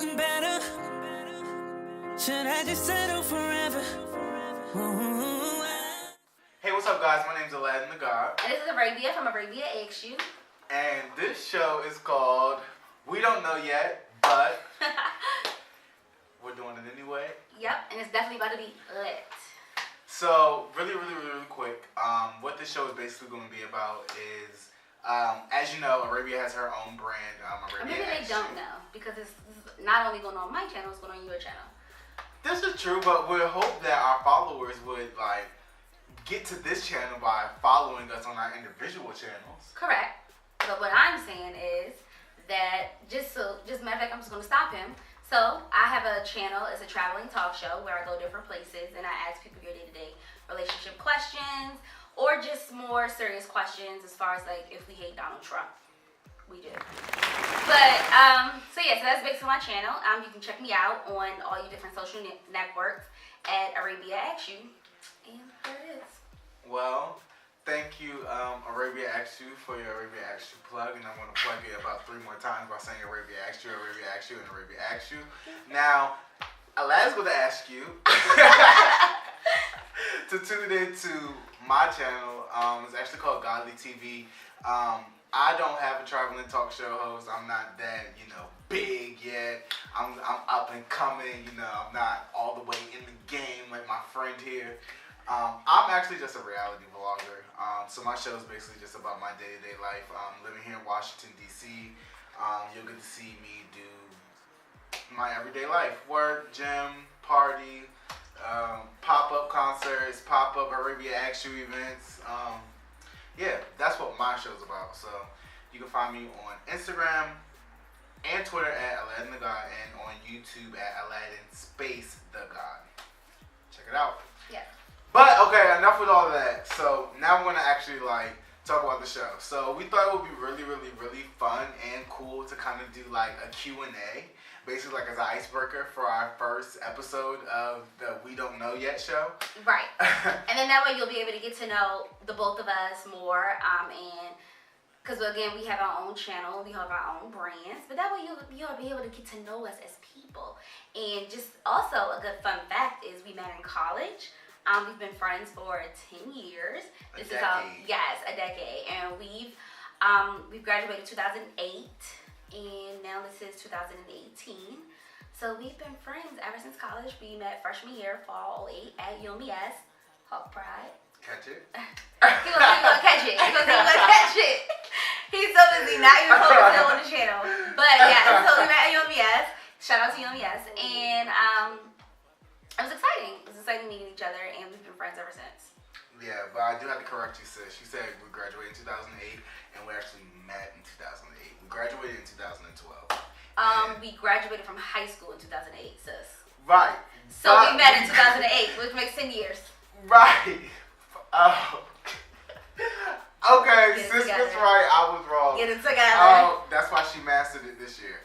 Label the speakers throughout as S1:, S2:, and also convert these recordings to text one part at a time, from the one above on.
S1: fucking better? Should I just settle forever? Ooh.
S2: Hey, what's up, guys? My name's Aladdin the God.
S3: And this is Arabia from Arabia X You.
S2: And this show is called We Don't Know Yet, but we're doing it anyway.
S3: Yep, and it's definitely about to be lit.
S2: So, really quick, what this show is basically going to be about is, as you know, Arabia has her own brand, Arabia
S3: Maybe they
S2: X
S3: don't
S2: You.
S3: know, because it's not only going on my channel, it's going on your channel.
S2: This is true, but we hope that our followers would, get to this channel by following us on our individual channels.
S3: Correct. But what I'm saying is that just matter of fact, I'm just going to stop him. So I have a channel. It's a traveling talk show where I go different places and I ask people your day-to-day relationship questions or just more serious questions as far as like if we hate Donald Trump. We do. But so that's basically my channel. You can check me out on all your different social networks at Arabia X You. And there it is.
S2: Well, thank you, Arabia X You, for your Arabia X You plug, and I'm going to plug it about 3 more times by saying Arabia X You, Arabia X You, and Arabia X You. Now, Aladdin's going to ask you to tune into my channel. It's actually called Godly TV. I don't have a traveling talk show host. I'm not that, big yet. I'm up and coming. I'm not all the way in the game like my friend here. I'm actually just a reality vlogger. So my show is basically just about my day-to-day life. Living here in Washington, D.C. You'll get to see me do my everyday life. Work, gym, party, pop-up concerts, pop-up Arabia X You events. That's what my show's about. So you can find me on Instagram and Twitter at Aladdin the God and on YouTube at Aladdin Space the God. Check it out.
S3: Yeah.
S2: But okay, enough with all of that. So now we're gonna actually talk about the show. So we thought it would be really fun and cool to kind of do a Q&A, basically as an icebreaker for our first episode of the We Don't Know Yet show.
S3: Right. And then that way you'll be able to get to know the both of us more. And because again, we have our own channel, we have our own brands, but that way you'll be able to get to know us as people. And just also a good fun fact is we met in college. We've been friends for 10 years.
S2: A decade.
S3: A decade. And we've graduated 2008, and now this is 2018. So we've been friends ever since college. We met freshman year, fall 08 at UMES, Hawk Pride.
S2: Catch it?
S3: He gonna catch it. He's so busy, not even focusing on the channel. But yeah, so we met at UMES. Shout out to UMES. And it was exciting. It was exciting meeting each other, and we've been friends ever since.
S2: Yeah, but I do have to correct you, sis. You said we graduated in 2008, and we actually met in 2008. We graduated in 2012.
S3: We graduated from high school in 2008, sis.
S2: Right.
S3: So we met in 2008, which makes 10 years.
S2: Right. Oh. Okay,
S3: Get it
S2: sis
S3: together.
S2: was right. I was wrong.
S3: Get it together.
S2: Oh, that's why she mastered it this year.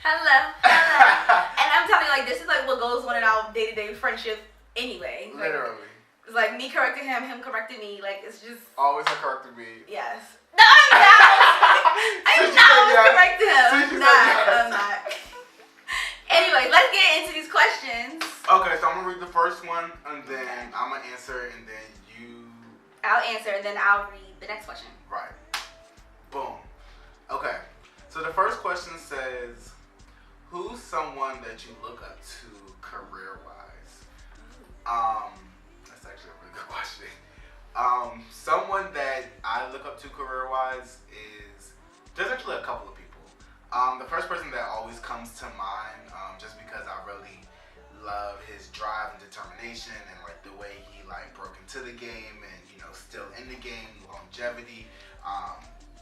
S3: Hello. And I'm telling you, this is what goes on in our day-to-day friendship anyway.
S2: Literally.
S3: It's me correcting him correcting me. It's just...
S2: Always her correcting me.
S3: Yes. No, I'm not. I'm not always correcting him. I'm not. Anyway, let's get into these questions.
S2: Okay, so I'm going to read the first one, and then I'm going to answer, and then you...
S3: I'll answer, and then I'll read the next question.
S2: Right. Boom. Okay. So the first question says, who's someone that you look up to career-wise? That's actually a really good question. Someone that I look up to career-wise is, there's actually a couple of people. The first person that always comes to mind, just because I really love his drive and determination and the way he broke into the game and still in the game, longevity,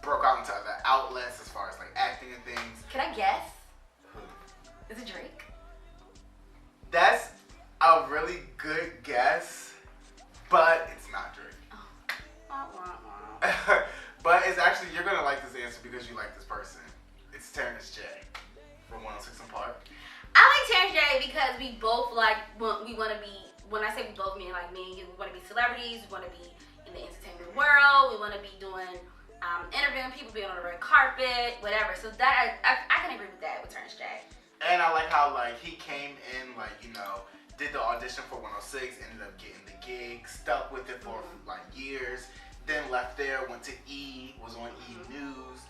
S2: broke out into other outlets as far as acting and things.
S3: Can I guess?
S2: Who?
S3: Is it Drake?
S2: That's a really good guess, but it's not Drake.
S3: Oh.
S2: But it's actually, you're gonna like this answer because you like this person. It's Terrence J from 106 & Park.
S3: I like Terrence J because we both we want to be, when I say we both, mean me and you, we want to be celebrities, we want to be in the entertainment world, we want to be doing interviewing people, being on the red carpet, whatever. So that I can agree with that with Terrence J.
S2: And I like how like he came in like, you know, did the audition for 106, ended up getting the gig, stuck with it for like years, then left there, went to E, was on E News,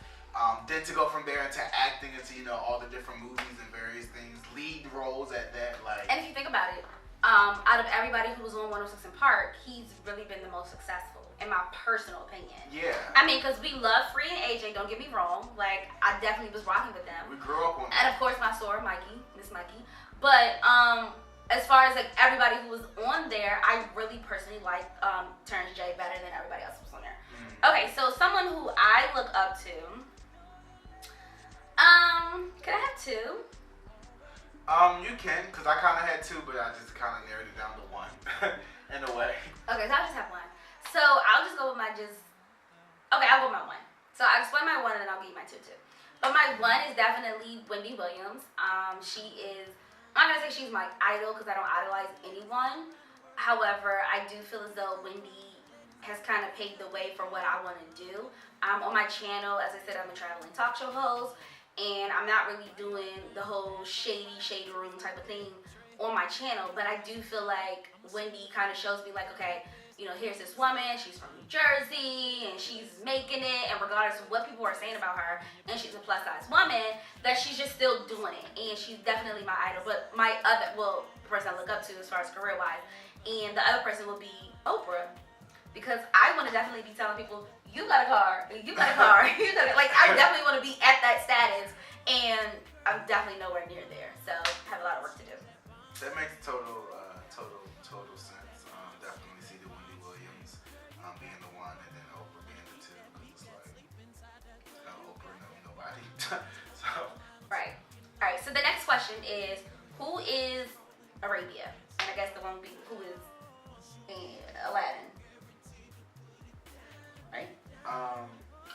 S2: then to go from there into acting, into, you know, all the different movies and various things, lead roles at that, like.
S3: And if you think about it, out of everybody who was on 106 in Park, he's really been the most successful, in my personal opinion.
S2: Yeah.
S3: I mean, because we love Free and AJ, don't get me wrong. Like, I definitely was rocking with them.
S2: We grew up on that.
S3: And of course, my soror, Miss Mikey. But as far as like everybody who was on there, I really personally like Terrence J better than everybody else who was on there. Okay, so someone who I look up to. Can I have two?
S2: You can, because I kind of had two, but I just kind of narrowed it down to one, in a way.
S3: Okay, so I'll just have one. So I'll just go with okay, I'll go with my one. So I'll explain my one and then I'll give you my two too. But my one is definitely Wendy Williams. She is, I'm not gonna say she's my idol because I don't idolize anyone. However, I do feel as though Wendy has kind of paved the way for what I want to do. On my channel, as I said, I'm a traveling talk show host. And I'm not really doing the whole shady room type of thing on my channel, but I do feel like Wendy kind of shows me like, okay, you know, here's this woman, she's from New Jersey, and she's making it, and regardless of what people are saying about her, and she's a plus size woman, that she's just still doing it, and she's definitely my idol. But my other, well, the person I look up to as far as career wise, and the other person will be Oprah, because I want to definitely be telling people, you got a car, you got a car, you got a, like, I definitely want to be at that status, and I'm definitely nowhere near there, so I have a lot of work to do.
S2: That makes total sense. Definitely see the Wendy Williams being the one, and then Oprah being the two, because it's like, no Oprah, no nobody. So.
S3: Right. All right, so the next question is, who is Arabia? And I guess the one who is Aladdin. Right?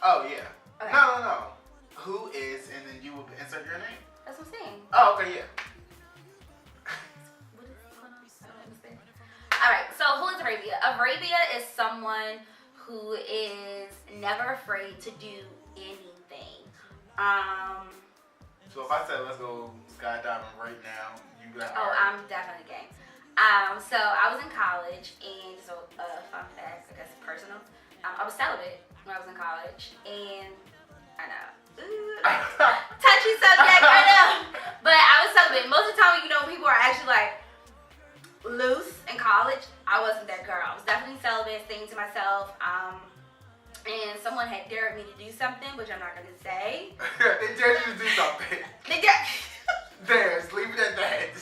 S2: Oh yeah.
S3: Okay.
S2: No. Who is, and then you will insert your name.
S3: That's what I'm saying.
S2: Oh, okay, yeah.
S3: What is going on? I don't understand. All right, so who is Arabia? Arabia is someone who is never afraid to do anything.
S2: So if I said let's go skydiving right now, you got.
S3: Oh, I'm definitely game. So I was in college, and so fun fact, I guess personal. I was celibate when I was in college, and I know. Touchy subject, I know. But I was celibate. Most of the time, you know, people are actually like loose in college. I wasn't that girl. I was definitely celibate, staying to myself. And someone had dared me to do something, which I'm not gonna say.
S2: They dared you to do something.
S3: They dared.
S2: There's, leave it at that.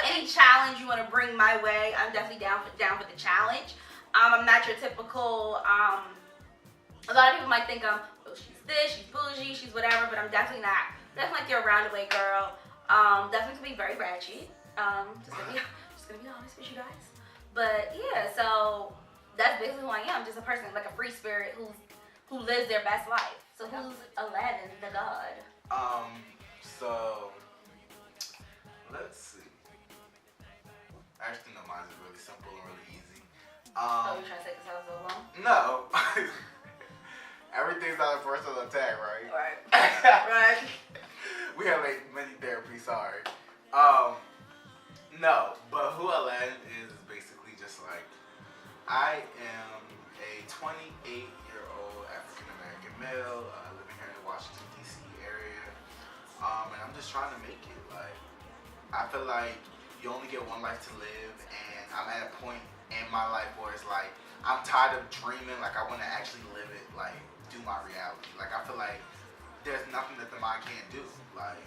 S3: Any challenge you want to bring my way, I'm definitely down for the challenge. I'm not your typical. A lot of people might think I'm. She's this, she's bougie, she's whatever, but I'm definitely not. Definitely like your roundaway girl. Definitely can be very ratchet. Just gonna be honest with you guys. But yeah, so that's basically who I am. Just a person, like a free spirit who lives their best life. So who's Aladdin, the god?
S2: So let's see. Actually, no, mine is really simple and really easy.
S3: Oh, you trying to say this house so long?
S2: No. Everything's not a personal attack, right?
S3: Right. Right.
S2: We have like many therapies, sorry. No, but who Aladdin is basically just like, I am a 28-year-old African-American male living here in the Washington, D.C. area. And I'm just trying to make it. Like, I feel like you only get one life to live, and I'm at a point in my life where it's like, I'm tired of dreaming, like I want to actually live it, like do my reality. Like I feel like there's nothing that the mind can't do, like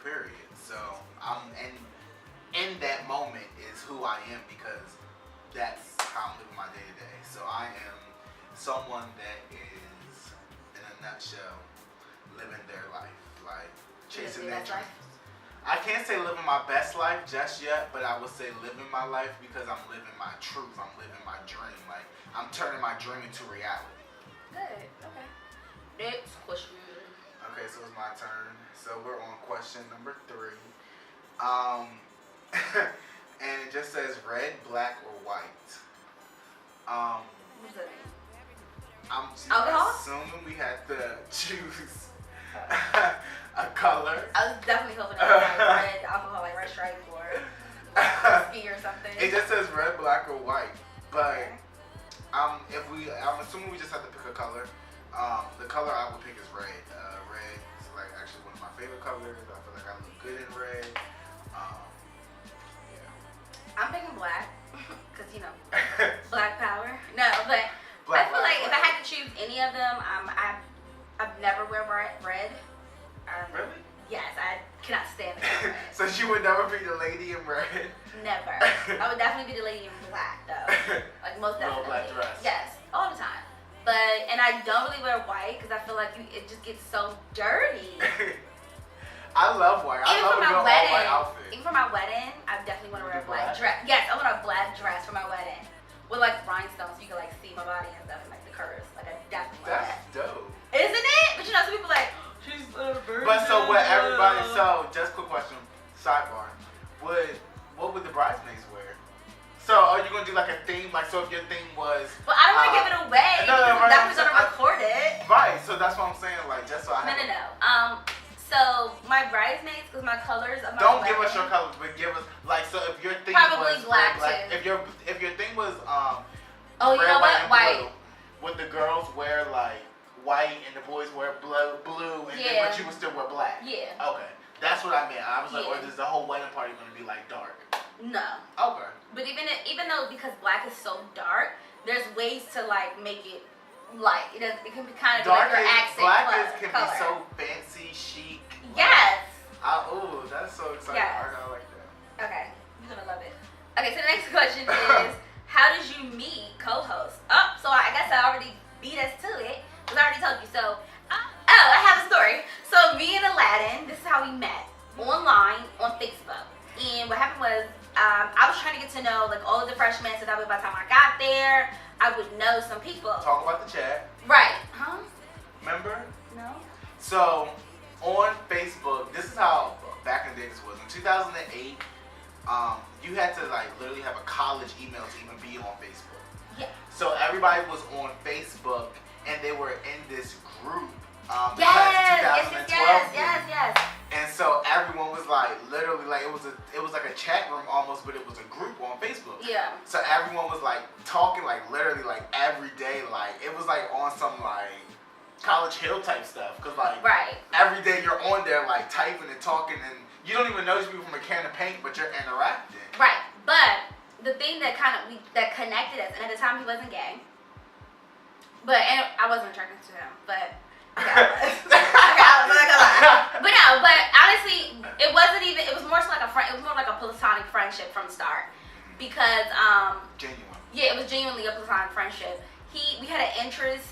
S2: period. So I'm in that moment is who I am, because that's how I'm living my day to day. So I am someone that is, in a nutshell, living their life, like chasing their dreams. I can't say living my best life just yet, but I would say living my life because I'm living my truth. I'm living my dream. Like, I'm turning my dream into reality.
S3: Good. Okay. Next question.
S2: Okay, so it's my turn. So we're on question number 3. And it just says red, black, or white.
S3: What's the name?
S2: I'm
S3: Alcohol?
S2: assuming we have to choose a color.
S3: I was definitely hoping it was like red, stripe or ski or something.
S2: It just says red, black, or white. But I'm assuming we just have to pick a color. The color I would pick is red. Red is like actually one of my favorite colors. I feel like I look good in red. Yeah.
S3: I'm picking black because you know black power. No, but
S2: Black,
S3: I feel like if I
S2: black.
S3: had to choose any of them, I've never wear red.
S2: Really?
S3: Yes, I cannot stand the color red.
S2: So you would never be the lady in red?
S3: Never. I would definitely be the lady in black though. Like most
S2: Little
S3: definitely.
S2: black dress.
S3: Yes, all the time. And I don't really wear white because I feel like it just gets so dirty.
S2: I love white. I love a good all-white outfit.
S3: Even for my wedding, I definitely want to wear a black
S2: Black?
S3: dress. Yes, I want a black dress for my wedding with like rhinestones so you can like see my body and stuff and like the curves. Like I definitely want
S2: That's
S3: that.
S2: dope.
S3: Isn't it? But you know, some people like she's a virgin.
S2: But so what everybody, so just quick question, sidebar. What would the bridesmaids wear? So are you gonna do like a theme? Like so if your theme was
S3: But I don't want to give it away
S2: no,
S3: because
S2: right,
S3: I'm definitely gonna record it.
S2: right, so that's what I'm saying, like just so I have
S3: No. So my bridesmaids, because my colors of my
S2: don't
S3: wedding,
S2: give us your colors, but give us like so if your theme
S3: Probably
S2: was
S3: black,
S2: like,
S3: too.
S2: if your thing was
S3: Oh, you
S2: red,
S3: know
S2: white,
S3: what?
S2: and blue,
S3: White.
S2: would the girls wear like white and the boys wear blue and then,
S3: Yeah.
S2: but you would still wear black?
S3: Yeah.
S2: Okay. That's what I meant. I was like,
S3: Yeah.
S2: or is the whole wedding party gonna be like dark?
S3: No.
S2: Okay.
S3: But even though because black is so dark, there's ways to like make it light. It can be kind of
S2: Dark
S3: like your
S2: is,
S3: accent
S2: black
S3: color.
S2: is, can be so fancy, chic.
S3: Yes.
S2: Ooh, that's so exciting.
S3: Yes.
S2: I kinda like that.
S3: Okay. You're gonna love it. Okay. So the next question is, how did you meet co-host? Oh, so I guess I already beat us to it because I already told you. So, I have a story. So me and Aladdin, this is how we met online on Facebook. And what happened was, I was trying to get to know like all of the freshmen, so that way by the time I got there, I would know some people.
S2: Talk about the chat.
S3: Right? Huh?
S2: Remember?
S3: No.
S2: So on Facebook, this is how back in the day this was. In 2008, you had to like literally have a college email to even be on Facebook.
S3: Yeah.
S2: So everybody was on Facebook and they were in this group. The
S3: Yes.
S2: class of 2012 group.
S3: Yes.
S2: And so everyone was like literally like it was like a chat room almost, but it was a group on Facebook.
S3: Yeah.
S2: So everyone was like talking like literally like every day, like it was like on some like College Hill type stuff, cause like
S3: Right.
S2: every day you're on there like typing and talking, and you don't even know these people from a can of paint, but you're interacting.
S3: Right. But the thing that that connected us, and at the time he wasn't gay, and I wasn't attracted to him, but okay, I was not gonna lie. But no, but honestly, it wasn't even. It was more so like a friend. It was more like a platonic friendship from the start, because
S2: Genuine.
S3: yeah, it was genuinely a platonic friendship. We had an interest.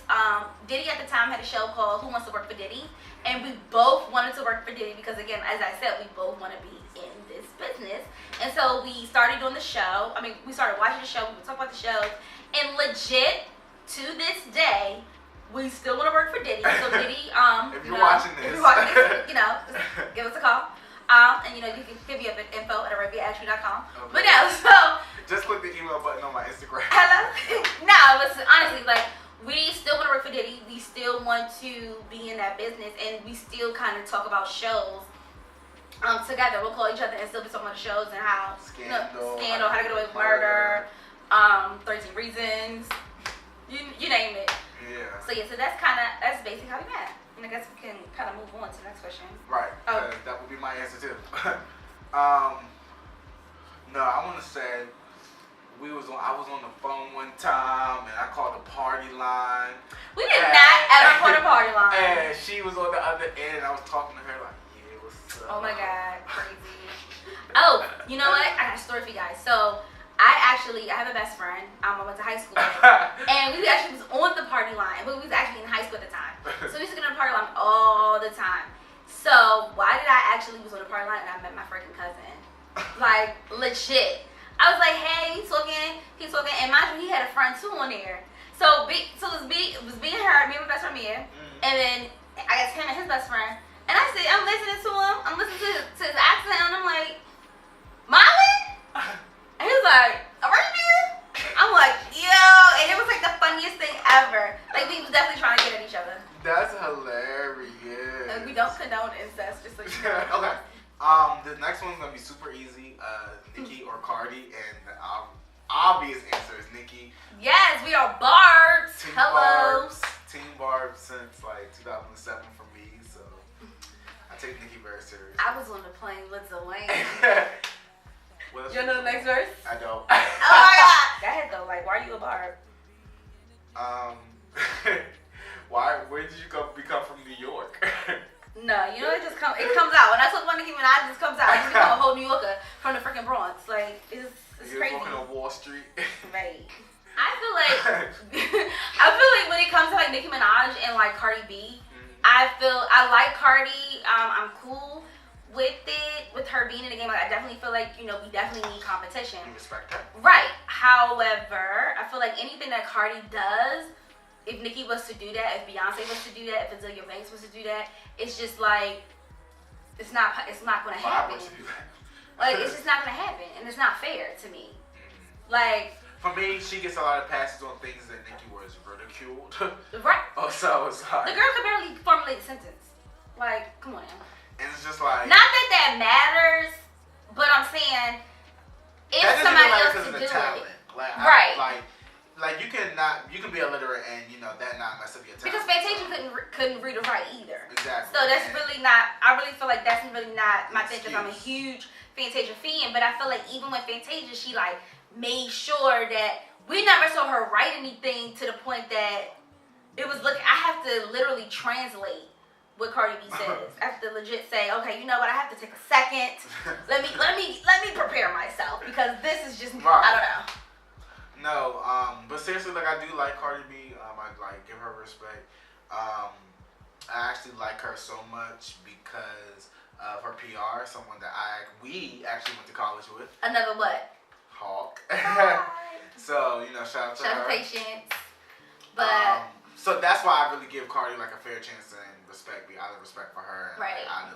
S3: Diddy at the time had a show called Who Wants to Work for Diddy, and we both wanted to work for Diddy because, again, as I said, we both want to be in this business. And so we started doing the show. I mean, we started watching the show. We would talk about the shows, and legit to this day, we still want to work for Diddy. So Diddy,
S2: If you're watching this,
S3: just give us a call. And you can hit me up at info@arabiaashley.com.
S2: Okay.
S3: But no, so.
S2: Just click the email button on my Instagram.
S3: Hello? No, but honestly, like, we still want to work for Diddy. We still want to be in that business, and we still kind of talk about shows together. We'll call each other and still be talking about the shows and how
S2: Scandal,
S3: How to Get Away with Murder, 13 Reasons, you name it.
S2: Yeah.
S3: So yeah, so that's basically how we met. And I guess we can kind of move on to the next question.
S2: Right.
S3: Oh.
S2: That would be my answer too. No, I want to say I was on the phone one time and I called the party line.
S3: We did not ever call the party line.
S2: And she was on the other end and I was talking to her like, yeah, what's up?
S3: Oh my God, crazy. Oh, you know what? I got a story for you guys. So I have a best friend. I went to high school with, and we actually was on the party line, but we was actually in high school at the time. So we used to get on the party line all the time. So why did I actually was on the party line and I met my freaking cousin? Like legit. I was like, hey, he's talking, and mind you, he had a friend too on there. So it was me and her, me and my best friend Mia, and then I got him and his best friend, and I said, I'm listening to him, I'm listening to his accent, and I'm like, Molly? And he was like, Arabia? I'm like, yo, and it was like the funniest thing ever. Like we was definitely trying to get at each other.
S2: That's hilarious.
S3: Like, we don't condone incest, just so you know.
S2: Okay. the next one's gonna be super easy. Nicki or Cardi, and the obvious answer is Nicki.
S3: Yes, we are Barbs.
S2: Team
S3: Hello.
S2: Barbs. Team Barbs since like 2007 for me, so I take Nicki very serious.
S3: I was on the plane with Wayne.
S2: What else
S3: You know the next verse?
S2: I don't.
S3: Oh my god. Go ahead though. Like, why are you a Barb?
S2: Where did you become from New York?
S3: No, you know it comes out. When I took one Nicki Minaj, it just comes out. I just become a whole New Yorker from the freaking Bronx. Like, it's
S2: You're
S3: crazy.
S2: walking on Wall Street.
S3: Right. I feel like when it comes to like Nicki Minaj and like Cardi B, I like Cardi. I'm cool with it, with her being in the game. Like, I definitely feel like, we definitely need competition.
S2: You respect her?
S3: Right. However, I feel like anything that Cardi does, if Nicki was to do that, if Beyonce was to do that, if Azealia Banks was to do that, it's just like it's not gonna happen. Like, it's just not gonna happen, and it's not fair to me. Like,
S2: for me, she gets a lot of passes on things that Nicki was ridiculed.
S3: right?
S2: Oh, so it's like
S3: The girl could barely formulate a sentence. Like, come on now.
S2: and it's just like
S3: Not that matters, but I'm saying if
S2: that doesn't
S3: somebody
S2: matter
S3: else
S2: because
S3: to
S2: of
S3: do
S2: the talent.
S3: it,
S2: Like,
S3: right?
S2: Like you can be illiterate and that not mess up your talent.
S3: Because Fantasia couldn't read or write either.
S2: Exactly.
S3: So that's really not. I really feel like that's really not my thing. Because I'm a
S2: Excuse.
S3: huge Fantasia fan, but I feel like even with Fantasia, she like made sure that we never saw her write anything to the point that it was looking. I have to literally translate what Cardi B says. I have to legit say, okay, you know what? I have to take a second. Let me prepare myself because this is just
S2: Right.
S3: I don't know.
S2: No, but seriously, like I do like Cardi B. I like give her respect. I actually like her so much because of her PR. Someone that we actually went to college with.
S3: Another what?
S2: Hawk.
S3: Hi.
S2: So shout out to
S3: Shout
S2: her.
S3: out to Patience. But
S2: So that's why I really give Cardi like a fair chance and respect. Out of respect for her. And,
S3: Right.
S2: I'm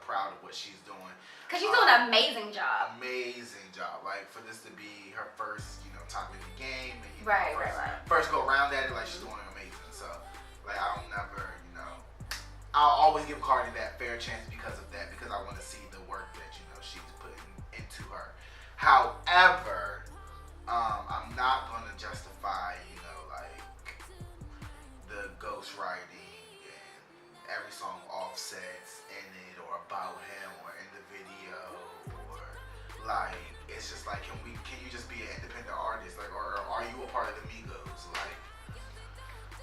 S2: proud of what she's doing.
S3: because she's doing an amazing job.
S2: Amazing job. Like for this to be her first, time in the game, and
S3: Right.
S2: first go around at it, like she's doing amazing. So, like I'll never, I'll always give Cardi that fair chance because of that, because I want to see the work that she's putting into her. However, I'm not gonna justify, like the ghostwriting and every song Offset's in it or about him or in the video or like. It's just like, can you just be an independent artist, like, or are you a part of the Migos, like?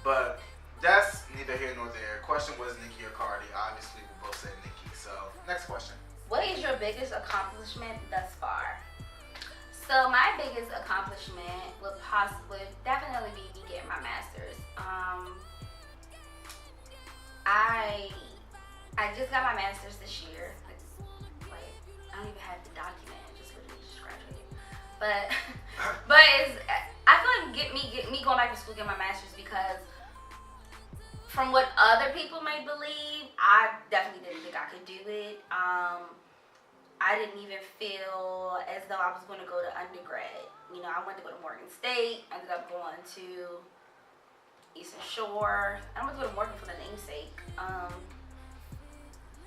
S2: But that's neither here nor there. Question was Nicki or Cardi. Obviously, we both said Nicki. So next question.
S3: What is your biggest accomplishment thus far? So my biggest accomplishment would definitely be me getting my master's. I just got my master's this year. Like, I don't even have the document. But I feel like me going back to school, getting my master's, because from what other people may believe, I definitely didn't think I could do it. I didn't even feel as though I was going to go to undergrad. I wanted to go to Morgan State. I ended up going to Eastern Shore. I went to go to Morgan for the namesake.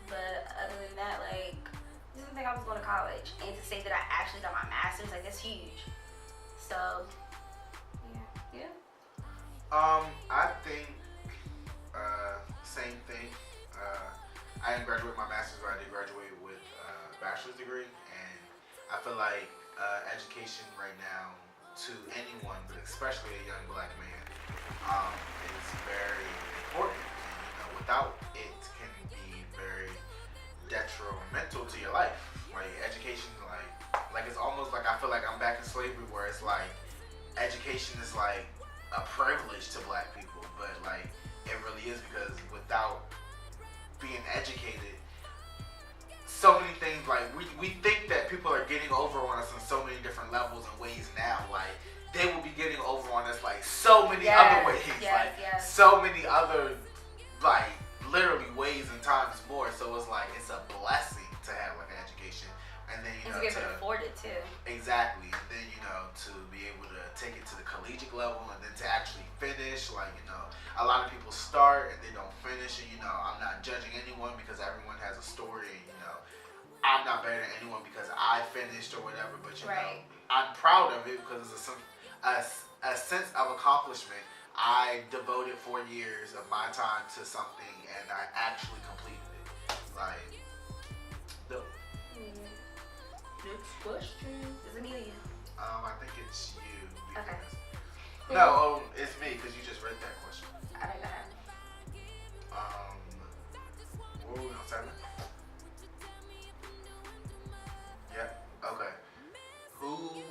S3: But other than that, like, I didn't think I was going to college, and to say that I actually got my master's, like, that's huge. So, yeah.
S2: I think same thing. I didn't graduate with my master's, but I did graduate with a bachelor's degree, and I feel like education right now to anyone, but especially a young black man, is very important. And, without it can be very detrimental to your life. Like education, like it's almost like I feel like I'm back in slavery, where it's like education is like a privilege to black people, but like it really is, because without being educated, so many things, like we think that people are getting over on us on so many different levels and ways now. Like they will be getting over on us like so many other ways, so many other like literally ways and times more. So it's like it's a blessing to have like an education, and then
S3: and to be able to afford it too.
S2: Exactly, and then to be able to take it to the collegiate level, and then to actually finish. Like a lot of people start and they don't finish, and I'm not judging anyone because everyone has a story, and I'm not better than anyone because I finished or whatever. But you know,
S3: Right.
S2: I'm proud of it because it's a sense of accomplishment. I devoted 4 years of my time to something and I actually completed it. Like, dope.
S3: Next question. Is it me or you?
S2: I think it's you. Because,
S3: Okay.
S2: No, it's me because you just read that question.
S3: Alright, go ahead.
S2: What were we on 7? Yeah. Okay. Who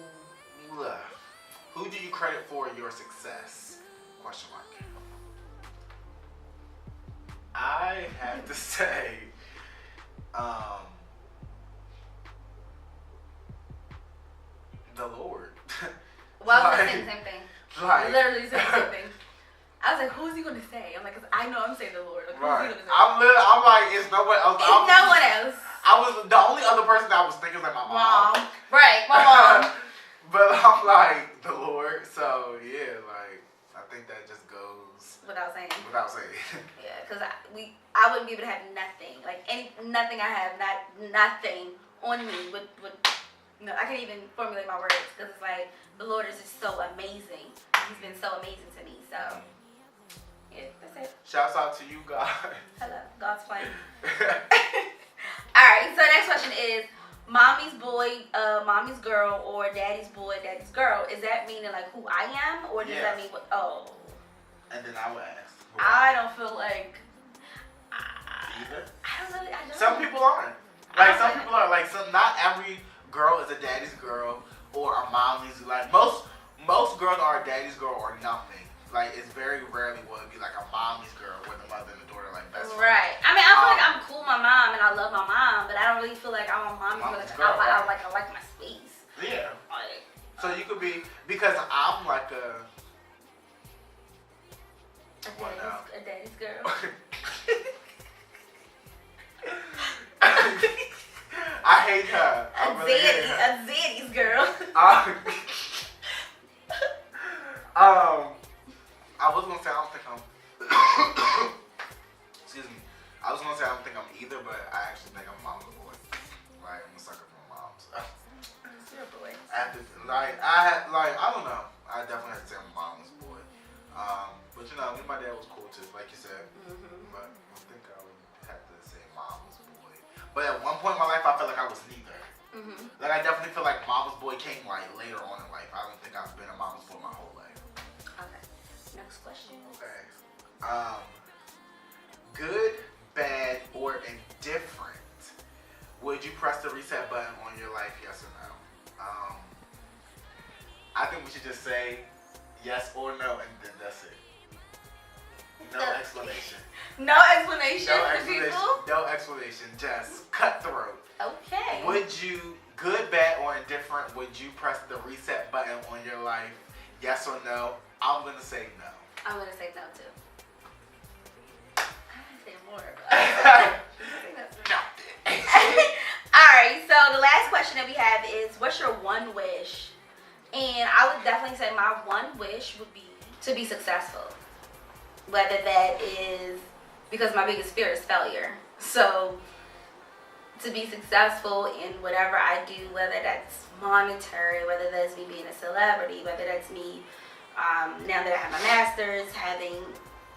S2: do you credit for your success? Question mark. I have to say, the Lord.
S3: Well, I was
S2: Like-
S3: saying the same thing.
S2: Like,
S3: Literally saying the same thing. I was like, who's he gonna say? I'm like, cause I know I'm saying the Lord. Like, who's
S2: right.
S3: he gonna say?
S2: I'm like, it's no one else.
S3: It's no one else.
S2: I was the only other person that I was thinking was like my mom.
S3: Right, my mom.
S2: But I'm like the Lord, so yeah, like I think that just goes
S3: Without saying.
S2: without saying.
S3: Yeah, cause I wouldn't be able to have nothing. Like nothing I have, nothing on me would. No, I can't even formulate my words because it's like the Lord is just so amazing. He's been so amazing to me. So yeah, that's it.
S2: Shouts out to you, God.
S3: Hello, God's plan. All right. So next question is mommy's boy, mommy's girl, or daddy's boy, daddy's girl. Is that meaning like who I am, or does that
S2: Yes.
S3: mean what? Oh,
S2: And then I would ask.
S3: I don't feel like.
S2: Either.
S3: I don't really. I don't.
S2: Some people aren't. Like some people are like some. Not every girl is a daddy's girl or a mommy's. Like most girls are a daddy's girl or nothing. Like it's very rarely will it be like a mommy's girl where the mother and the daughter like best friends.
S3: Right. I mean, I feel like I'm cool with my mom and I love my mom, but I don't really feel like I'm a mommy.
S2: Mommy's
S3: Like,
S2: girl,
S3: I
S2: right.
S3: like my space.
S2: Yeah.
S3: Like,
S2: So you could be because I'm like a. What now?
S3: a daddy's girl.
S2: I hate her. I really hate her.
S3: A zaddy's girl.
S2: I was gonna say I don't think I'm. Excuse me. I was gonna say I don't think I'm either, but I actually think I'm a mama's boy. Like I'm a sucker for my mom. So.
S3: You're a boy.
S2: I don't know. I definitely have to say I'm a mama's boy. But you know, me and my dad was cool too, like you said. But I think I would have to say mama's boy. But at one point in my life, I felt like I was neither. Like I definitely feel like mama's boy came like later on in life. I don't think I've been a mama's boy my whole life.
S3: Okay. Next question.
S2: Okay. Good, bad, or indifferent. Would you press the reset button on your life? Yes or no? I think we should just say yes or no, and then that's it. No explanation.
S3: No explanation
S2: No
S3: for
S2: explanation.
S3: people?
S2: No explanation. Just cutthroat.
S3: Okay.
S2: Would you, good, bad, or indifferent, would you press the reset button on your life? Yes or no? I'm gonna say no.
S3: I'm gonna say no too. I'm gonna say more. But I'm gonna say no. Alright, so the last question that we have is what's your one wish? And I would definitely say my one wish would be to be successful. Whether that is because my biggest fear is failure. So to be successful in whatever I do, whether that's monetary, whether that's me being a celebrity, whether that's me now that I have my master's, having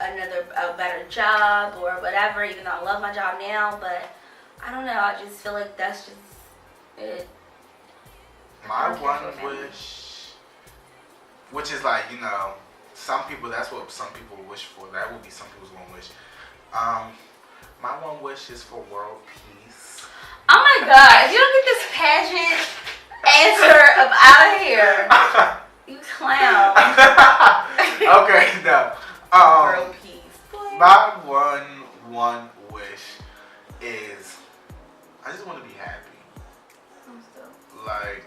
S3: a better job or whatever, even though I love my job now, but I don't know, I just feel like that's just it.
S2: My
S3: Okay,
S2: one
S3: for family.
S2: wish, which is like, you know, some people, that's what some people wish for. That would be some people's one wish. My one wish is for world peace.
S3: Oh my god, if you don't get this pageant answer up out of here, you clown.
S2: Okay, no.
S3: World peace.
S2: My one wish is I just want to be happy. Like,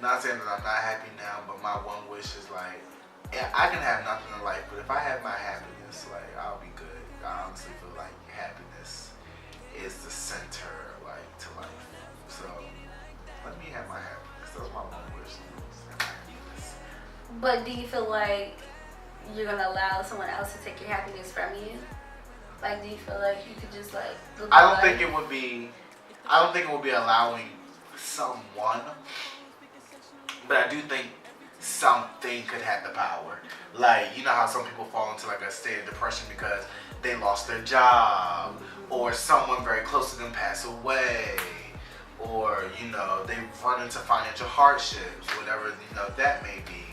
S2: not saying that I'm not happy now, but my one wish is like, yeah, I can have nothing in life, but if I have my happiness, like, I'll be good. I honestly feel like happiness is the center, like, to life. So, let me have my happiness. That's my one wish. Have my happiness.
S3: But do you feel like you're gonna allow someone else to take your happiness from you? Like, do you feel like you could just like? Live
S2: I
S3: your
S2: don't think
S3: life?
S2: it would be. I don't think it will be allowing someone, but I do think something could have the power. Like, you know how some people fall into like a state of depression because they lost their job, or someone very close to them passed away, or you know they run into financial hardships, whatever you know that may be.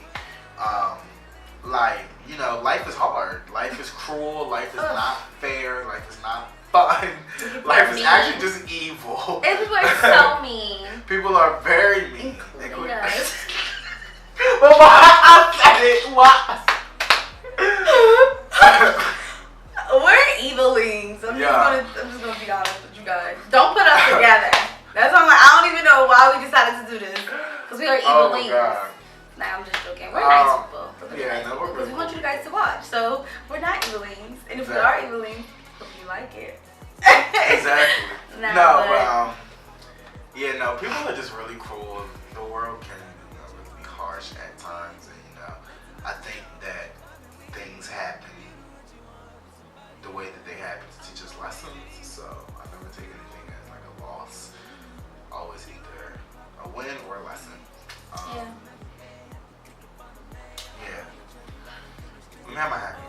S2: Like, you know, life is hard, life is cruel, life is not fair, life is not fun, life is actually just evil.
S3: And people are so mean.
S2: People are very mean.
S3: Yes.
S2: Well, I said it. What?
S4: We're evilings. I'm
S2: Yeah.
S4: just gonna be honest with you guys. Don't put us together. That's why I'm like, I don't even know why we decided to do this.
S3: Because we are evil
S2: Oh my
S3: wings.
S2: god.
S3: Nah, I'm just joking. We're nice people.
S2: Yeah, no, we're
S4: Because
S2: good.
S4: we want you guys to watch. So we're not evilings. And if we
S2: Exactly.
S4: are evilings, hope you like it.
S2: Exactly.
S3: Nah,
S2: No,
S3: but-
S2: yeah, no, people are just really cruel. The world can, you know, really be harsh at times, and you know, I think that things happen the way that they happen to teach us lessons. So I never take anything as like a loss. Always either a win or a lesson.
S3: Yeah.
S2: Yeah. I'm having my happy